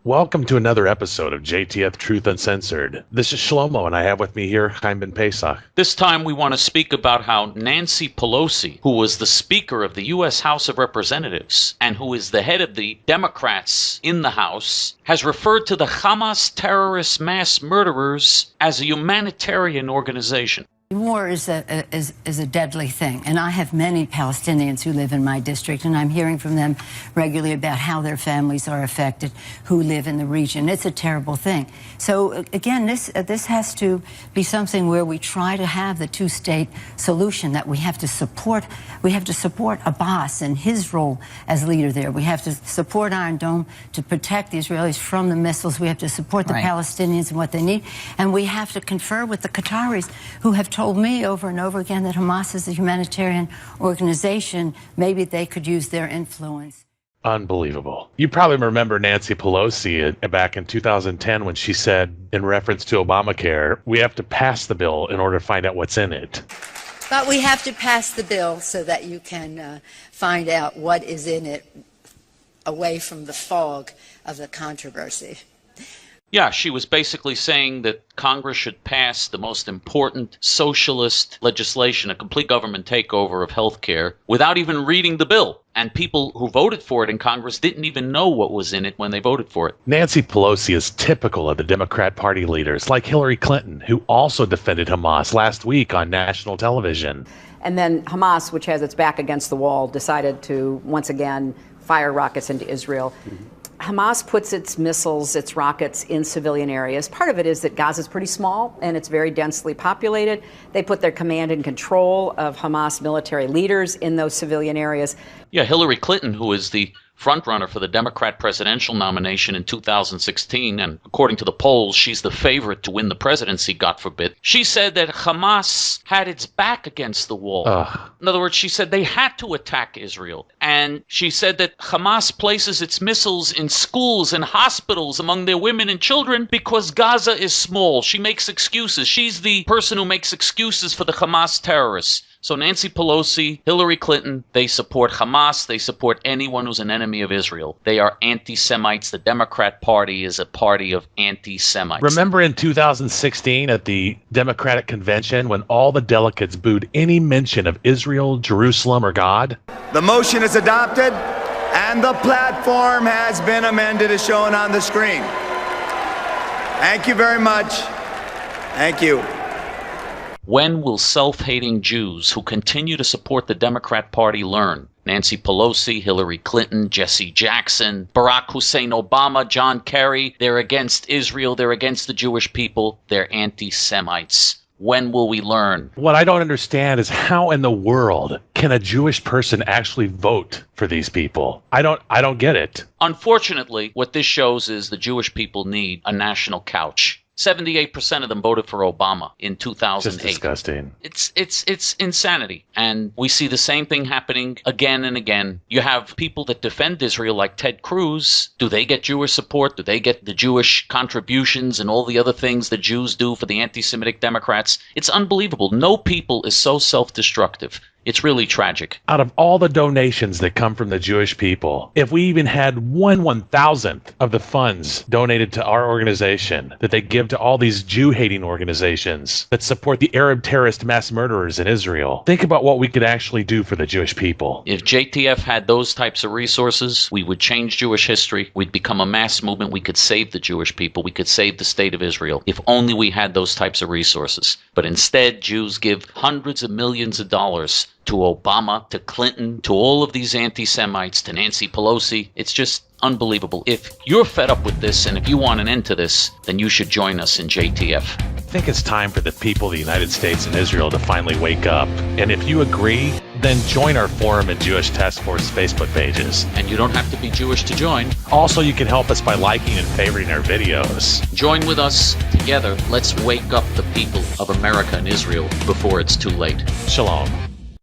Welcome to another episode of JTF Truth Uncensored. This is Shlomo, and I have with me here Chaim Ben Pesach. This time we want to speak about how Nancy Pelosi, who was the Speaker of the U.S. House of Representatives and who is the head of the Democrats in the House, has referred to the Hamas terrorist mass murderers as a humanitarian organization. War is a deadly thing, and I have many Palestinians who live in my district, and I'm hearing from them regularly about how their families are affected who live in the region. It's a terrible thing. So again, this has to be something where we try to have the two-state solution, that we have to support Abbas and his role as leader there. We have to support Iron Dome to protect the Israelis from the missiles. We have to support the Palestinians and what they need, and we have to confer with the Qataris, who have told me over and over again that Hamas is a humanitarian organization. Maybe they could use their influence. Unbelievable. You probably remember Nancy Pelosi back in 2010 when she said, in reference to Obamacare, we have to pass the bill in order to find out what's in it. But we have to pass the bill so that you can find out what is in it away from the fog of the controversy. Yeah, she was basically saying that Congress should pass the most important socialist legislation, a complete government takeover of health care, without even reading the bill. And people who voted for it in Congress didn't even know what was in it when they voted for it. Nancy Pelosi is typical of the Democrat Party leaders, like Hillary Clinton, who also defended Hamas last week on national television. And then Hamas, which has its back against the wall, decided to once again fire rockets into Israel. Hamas puts its missiles, its rockets in civilian areas. Part of it is that Gaza is pretty small and it's very densely populated. They put their command and control of Hamas military leaders in those civilian areas. Yeah, Hillary Clinton, who is the frontrunner for the Democrat presidential nomination in 2016, and according to the polls, she's the favorite to win the presidency, God forbid. She said that Hamas had its back against the wall. In other words, she said they had to attack Israel. And she said that Hamas places its missiles in schools and hospitals among their women and children because Gaza is small. She makes excuses. She's the person who makes excuses for the Hamas terrorists. So Nancy Pelosi, Hillary Clinton, they support Hamas. They support anyone who's an enemy of Israel. They are anti-Semites. The Democrat Party is a party of anti-Semites. Remember in 2016 at the Democratic Convention when all the delegates booed any mention of Israel, Jerusalem, or God? The motion is adopted, and the platform has been amended as shown on the screen. Thank you very much. Thank you. When will self-hating Jews who continue to support the Democrat Party learn? Nancy Pelosi, Hillary Clinton, Jesse Jackson, Barack Hussein Obama, John Kerry, they're against Israel, they're against the Jewish people, they're anti-Semites. When will we learn? What I don't understand is how in the world can a Jewish person actually vote for these people? I don't get it. Unfortunately, what this shows is the Jewish people need a national couch. 78% of them voted for Obama in 2008. Just disgusting. It's insanity. And we see the same thing happening again and again. You have people that defend Israel like Ted Cruz. Do they get Jewish support? Do they get the Jewish contributions and all the other things the Jews do for the anti-Semitic Democrats? It's unbelievable. No people is so self-destructive. It's really tragic. Out of all the donations that come from the Jewish people, if we even had 1/1000th of the funds donated to our organization that they give to all these Jew-hating organizations that support the Arab terrorist mass murderers in Israel, think about what we could actually do for the Jewish people. If JTF had those types of resources, we would change Jewish history. We'd become a mass movement. We could save the Jewish people. We could save the state of Israel if only we had those types of resources. But instead, Jews give hundreds of millions of dollars to Obama, to Clinton, to all of these anti-Semites, to Nancy Pelosi. It's just unbelievable. If you're fed up with this and if you want an end to this, then you should join us in JTF. I think it's time for the people of the United States and Israel to finally wake up. And if you agree, then join our Forum and Jewish Task Force Facebook pages. And you don't have to be Jewish to join. Also, you can help us by liking and favoriting our videos. Join with us together. Let's wake up the people of America and Israel before it's too late. Shalom.